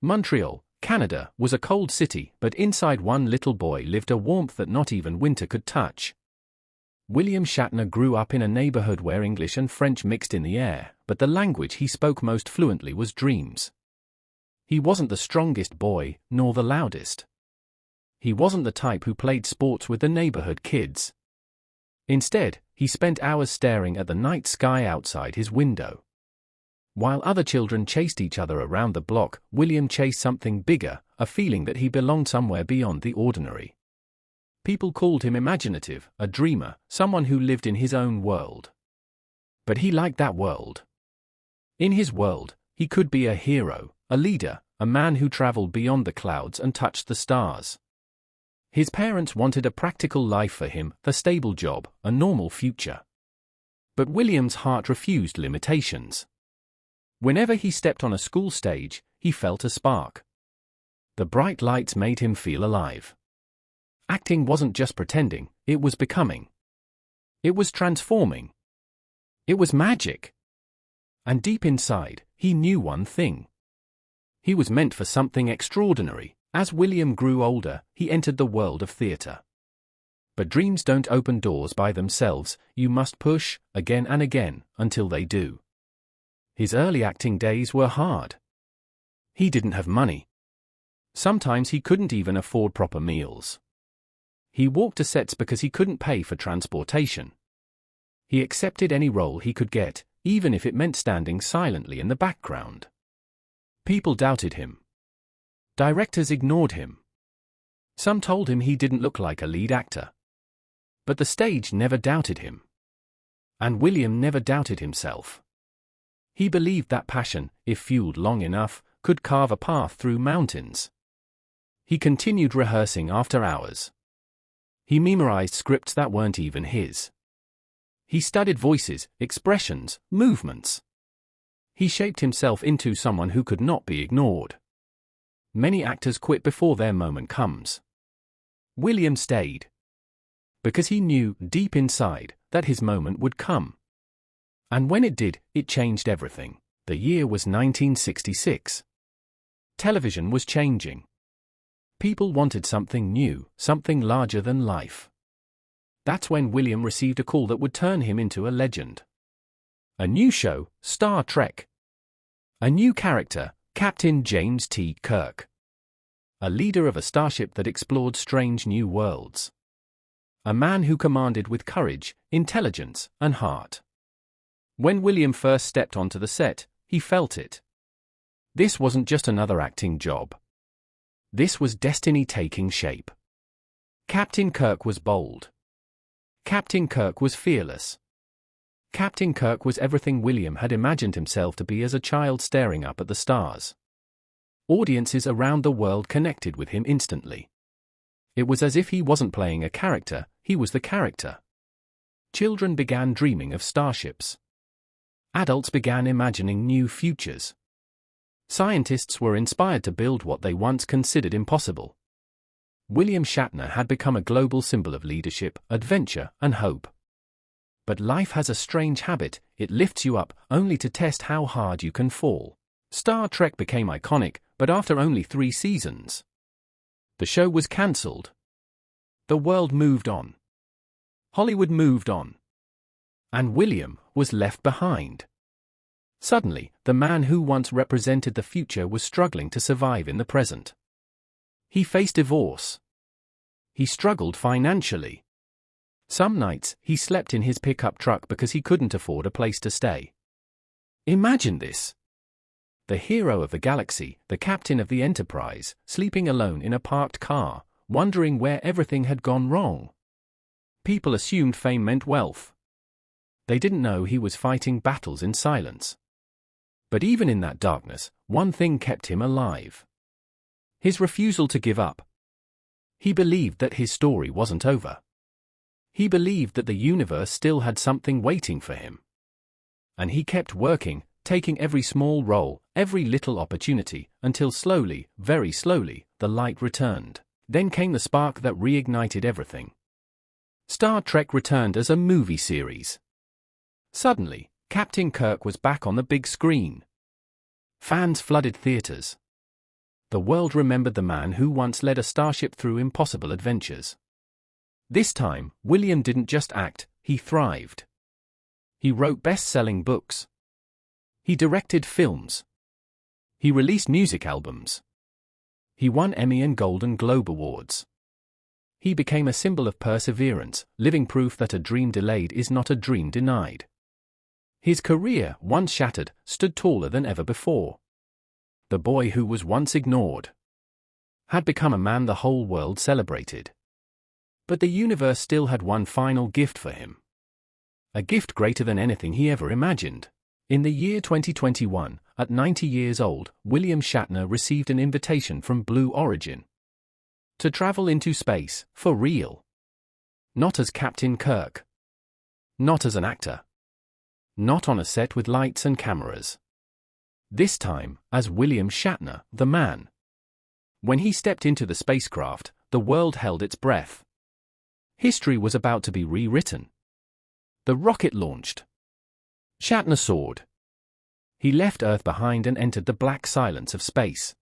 Montreal, Canada, was a cold city, but inside one little boy lived a warmth that not even winter could touch. William Shatner grew up in a neighborhood where English and French mixed in the air, but the language he spoke most fluently was dreams. He wasn't the strongest boy, nor the loudest. He wasn't the type who played sports with the neighborhood kids. Instead, he spent hours staring at the night sky outside his window. While other children chased each other around the block, William chased something bigger, a feeling that he belonged somewhere beyond the ordinary. People called him imaginative, a dreamer, someone who lived in his own world. But he liked that world. In his world, he could be a hero, a leader, a man who traveled beyond the clouds and touched the stars. His parents wanted a practical life for him, a stable job, a normal future. But William's heart refused limitations. Whenever he stepped on a school stage, he felt a spark. The bright lights made him feel alive. Acting wasn't just pretending, it was becoming. It was transforming. It was magic. And deep inside, he knew one thing. He was meant for something extraordinary. As William grew older, he entered the world of theater. But dreams don't open doors by themselves, you must push, again and again, until they do. His early acting days were hard. He didn't have money. Sometimes he couldn't even afford proper meals. He walked to sets because he couldn't pay for transportation. He accepted any role he could get, even if it meant standing silently in the background. People doubted him. Directors ignored him. Some told him he didn't look like a lead actor. But the stage never doubted him. And William never doubted himself. He believed that passion, if fueled long enough, could carve a path through mountains. He continued rehearsing after hours. He memorized scripts that weren't even his. He studied voices, expressions, movements. He shaped himself into someone who could not be ignored. Many actors quit before their moment comes. William stayed. Because he knew, deep inside, that his moment would come. And when it did, it changed everything. The year was 1966. Television was changing. People wanted something new, something larger than life. That's when William received a call that would turn him into a legend. A new show, Star Trek. A new character, Captain James T. Kirk. A leader of a starship that explored strange new worlds. A man who commanded with courage, intelligence, and heart. When William first stepped onto the set, he felt it. This wasn't just another acting job. This was destiny taking shape. Captain Kirk was bold. Captain Kirk was fearless. Captain Kirk was everything William had imagined himself to be as a child staring up at the stars. Audiences around the world connected with him instantly. It was as if he wasn't playing a character, he was the character. Children began dreaming of starships. Adults began imagining new futures. Scientists were inspired to build what they once considered impossible. William Shatner had become a global symbol of leadership, adventure, and hope. But life has a strange habit, it lifts you up, only to test how hard you can fall. Star Trek became iconic, but after only 3 seasons. The show was cancelled. The world moved on. Hollywood moved on. And William was left behind. Suddenly, the man who once represented the future was struggling to survive in the present. He faced divorce. He struggled financially. Some nights, he slept in his pickup truck because he couldn't afford a place to stay. Imagine this. The hero of the galaxy, the captain of the Enterprise, sleeping alone in a parked car, wondering where everything had gone wrong. People assumed fame meant wealth. They didn't know he was fighting battles in silence. But even in that darkness, one thing kept him alive. His refusal to give up. He believed that his story wasn't over. He believed that the universe still had something waiting for him. And he kept working, taking every small role, every little opportunity, until slowly, very slowly, the light returned. Then came the spark that reignited everything. Star Trek returned as a movie series. Suddenly, Captain Kirk was back on the big screen. Fans flooded theaters. the world remembered the man who once led a starship through impossible adventures. This time, William didn't just act, he thrived. He wrote best-selling books. He directed films. He released music albums. He won Emmy and Golden Globe Awards. He became a symbol of perseverance, living proof that a dream delayed is not a dream denied. His career, once shattered, stood taller than ever before. The boy who was once ignored had become a man the whole world celebrated. But the universe still had one final gift for him. A gift greater than anything he ever imagined. In the year 2021, at 90 years old, William Shatner received an invitation from Blue Origin to travel into space, for real. Not as Captain Kirk. Not as an actor. Not on a set with lights and cameras. This time, as William Shatner, the man. When he stepped into the spacecraft, the world held its breath. History was about to be rewritten. The rocket launched. Shatner soared. He left Earth behind and entered the black silence of space.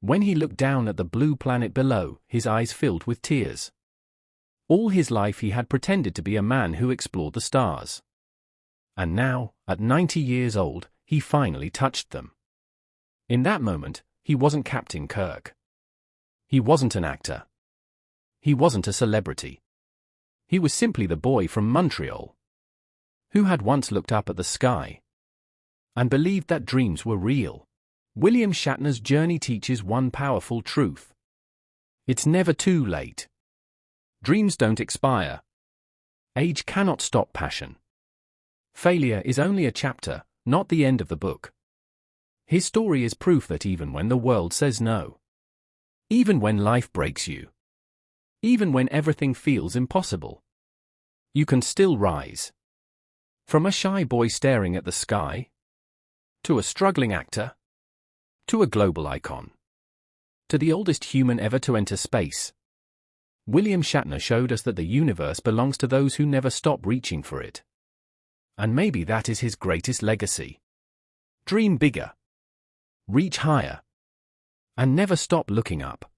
When he looked down at the blue planet below, his eyes filled with tears. All his life he had pretended to be a man who explored the stars. And now, at 90 years old, he finally touched them. In that moment, he wasn't Captain Kirk. He wasn't an actor. He wasn't a celebrity. He was simply the boy from Montreal, who had once looked up at the sky and believed that dreams were real. William Shatner's journey teaches one powerful truth. It's never too late. Dreams don't expire. Age cannot stop passion. Failure is only a chapter, not the end of the book. His story is proof that even when the world says no, even when life breaks you, even when everything feels impossible, you can still rise. From a shy boy staring at the sky, to a struggling actor, to a global icon, to the oldest human ever to enter space, William Shatner showed us that the universe belongs to those who never stop reaching for it. And maybe that is his greatest legacy. Dream bigger. Reach higher. And never stop looking up.